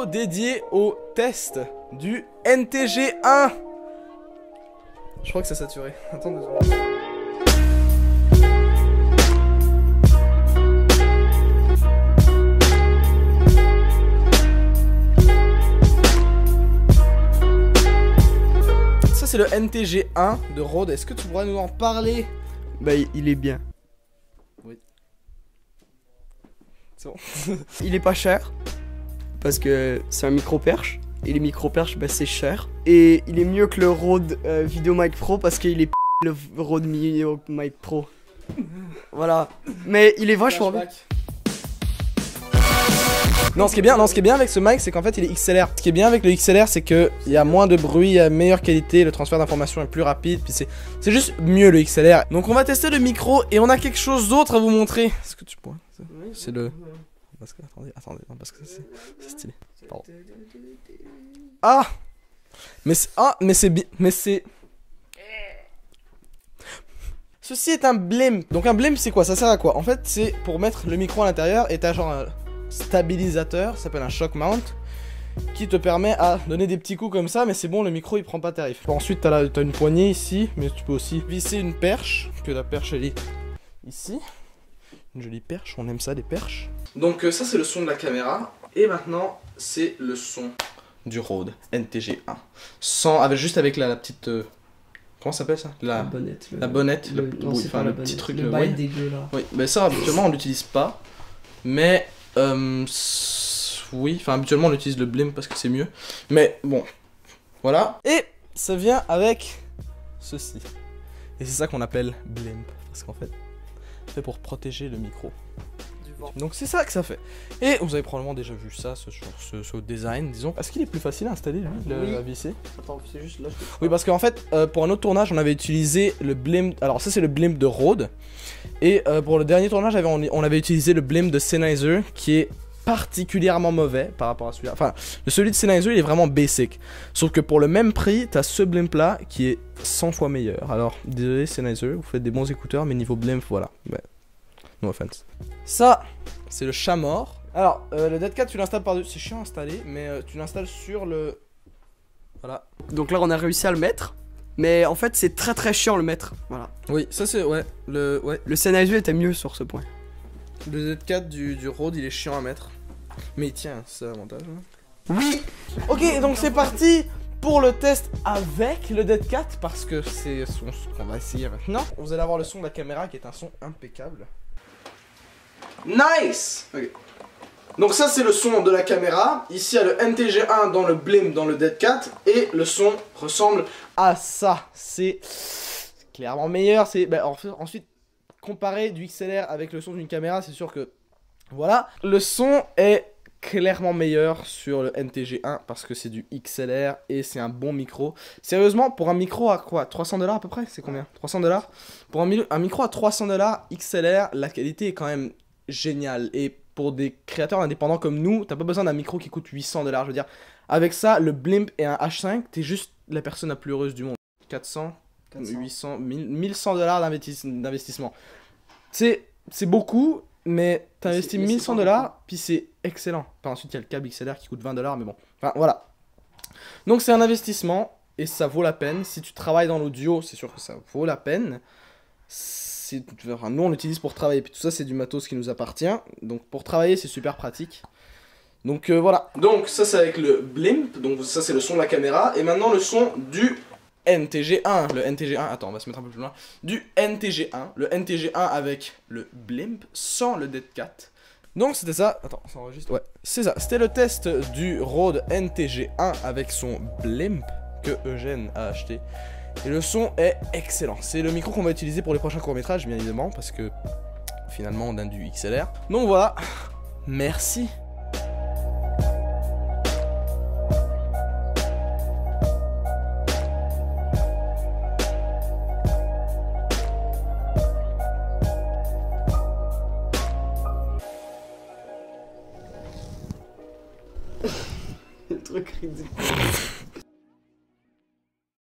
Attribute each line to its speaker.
Speaker 1: vidéo dédiée au test du NTG1. Je crois que c'est saturé. Attends 2 secondes. Ça c'est le NTG1 de Rode. Est-ce que tu pourrais nous en parler?
Speaker 2: Bah il est bien.
Speaker 1: Oui. C'est bon.
Speaker 2: Il est pas cher parce que c'est un micro perche et les micro perches bah c'est cher. Et il est mieux que le Rode VideoMic Pro parce qu'il est le Rode VideoMic Pro. Voilà. Mais il est vachement bien.
Speaker 1: Non, ce qui est bien avec ce mic, c'est qu'en fait il est XLR. Ce qui est bien avec le XLR, c'est que il y a moins de bruit, il y a meilleure qualité, le transfert d'informations est plus rapide, puis c'est juste mieux le XLR. Donc on va tester le micro et on a quelque chose d'autre à vous montrer. Est-ce que tu pourrais? C'est le... Parce que, attendez, non, parce que c'est stylé. Pardon. Ah! Mais c'est... Ceci est un blimp. Donc un blimp c'est quoi? Ça sert à quoi? En fait c'est pour mettre le micro à l'intérieur et t'as genre un stabilisateur, ça s'appelle un shock mount, qui te permet à donner des petits coups comme ça, mais c'est bon, le micro il prend pas tarif. Bon, ensuite t'as une poignée ici, mais tu peux aussi visser une perche, que la perche elle est ici. Une jolie perche, on aime ça les perches. Donc ça c'est le son de la caméra, et maintenant c'est le son du Rode NTG1. Juste avec la petite... comment ça s'appelle ça? La bonnette. La bonnette, le petit truc.
Speaker 2: Le bail dégueu là.
Speaker 1: Oui, mais ça habituellement on l'utilise pas. Mais oui, enfin habituellement on utilise le blimp parce que c'est mieux. Mais bon, voilà. Et ça vient avec ceci. Et c'est ça qu'on appelle blimp. Parce qu'en fait, c'est pour protéger le micro du vent. Donc c'est ça que ça fait. Et vous avez probablement déjà vu ça, ce design, disons. Est-ce qu'il est plus facile à installer lui, à visser?
Speaker 2: Attends, c'est juste là.
Speaker 1: Oui, parce qu'en fait, pour un autre tournage, on avait utilisé le blimp. Alors ça c'est le blimp de Rode. Et pour le dernier tournage, on avait utilisé le blimp de Sennheiser, qui est particulièrement mauvais par rapport à celui-là. Enfin, celui de Sennheiser, il est vraiment basic. Sauf que pour le même prix, t'as ce blimp-là qui est 100 fois meilleur. Alors, désolé Sennheiser, vous faites des bons écouteurs, mais niveau blimp, voilà. Ouais. No offense. Ça, c'est le chat mort. Alors, le Dead Cat, tu l'installes par-dessus. C'est chiant à installer, mais tu l'installes sur le... Voilà.
Speaker 2: Donc là, on a réussi à le mettre. Mais en fait, c'est très chiant le mettre. Voilà.
Speaker 1: Oui, ça c'est... Ouais.
Speaker 2: Le Sennheiser était mieux sur ce point.
Speaker 1: Le Dead Cat du Rode, il est chiant à mettre. Mais il tient, c'est l'avantage. Hein.
Speaker 2: Oui.
Speaker 1: Ok, donc c'est parti pour le test avec le Dead Cat. Parce que c'est ce qu'on va essayer maintenant. Vous allez avoir le son de la caméra qui est un son impeccable. Nice. Ok. Donc ça c'est le son de la caméra. Ici il y a le NTG1 dans le blimp, dans le Dead Cat. Et le son ressemble à ça. C'est clairement meilleur. Ensuite, comparer du XLR avec le son d'une caméra, c'est sûr que... Voilà. Le son est clairement meilleur sur le NTG1 parce que c'est du XLR et c'est un bon micro. Sérieusement, pour un micro à quoi? 300 $ à peu près? C'est combien? 300 $? Pour un micro à 300 $ XLR, la qualité est quand même géniale. Et pour des créateurs indépendants comme nous, t'as pas besoin d'un micro qui coûte 800 $. Je veux dire, avec ça, le blimp et un H5, t'es juste la personne la plus heureuse du monde. 400, 800, 1100 $ d'investissement. C'est beaucoup, mais t'investis 1100 $, puis c'est excellent. Enfin, ensuite, il y a le câble XLR qui coûte 20 $, mais bon. Enfin, voilà. Donc, c'est un investissement, et ça vaut la peine. Si tu travailles dans l'audio, c'est sûr que ça vaut la peine. Enfin, nous on l'utilise pour travailler, puis tout ça c'est du matos qui nous appartient, donc pour travailler c'est super pratique. Donc voilà. Donc ça c'est avec le blimp, donc ça c'est le son de la caméra, et maintenant le son du NTG1, le NTG1, attends on va se mettre un peu plus loin, du NTG1, le NTG1 avec le blimp, sans le Dead Cat. Donc c'était ça, attends ça enregistre, ouais c'est ça, c'était le test du Rode NTG1 avec son blimp que Eugène a acheté. Et le son est excellent. C'est le micro qu'on va utiliser pour les prochains courts-métrages, bien évidemment, parce que finalement on a du XLR. Donc voilà, merci.